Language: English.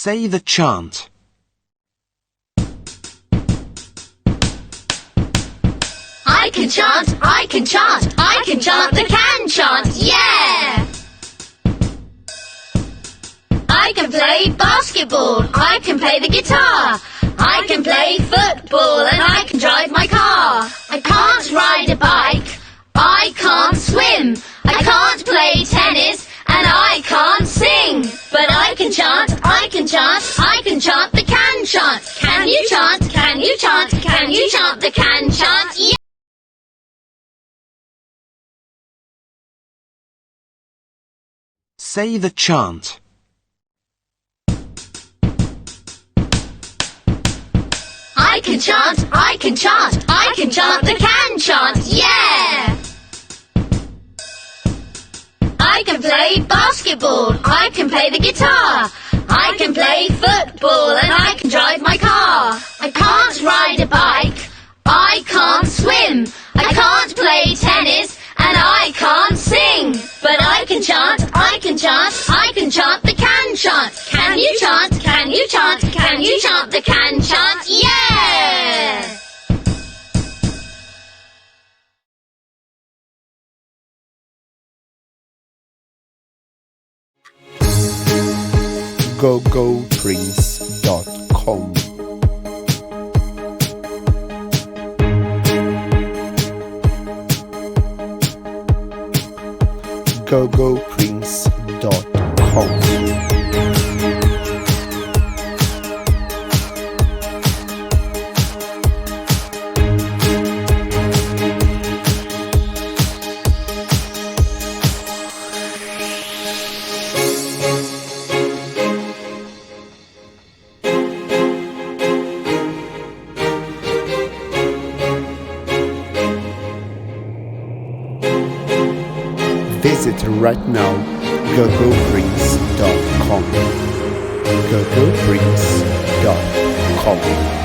Say the chant. I can chant, I can chant, I can chant the can chant, yeah! I can play basketball, I can play the guitar, I can play football and I can drive my car. I can't ride a bike, I can't swim, I can't play tennis and I can't sing. But I can chant, I can chant, I can chant the can chant. Can you chant, can you chant, can you chant the can chant, yeah! Say the chant. I can chant, I can chant, I can chant the can chant, yeah! I can play basketball, I can play the guitar, I can play football and I can drive my car. I can't ride a bike, I can't swim, I can't play tennis and I can't sing. But I can chant, I can chant, I can chant the can chant. Can you chant, can you chant, can you chant the can chant, yeah! gogoprince.com gogoprince.com Visit right now gogoprince.com gogoprince.com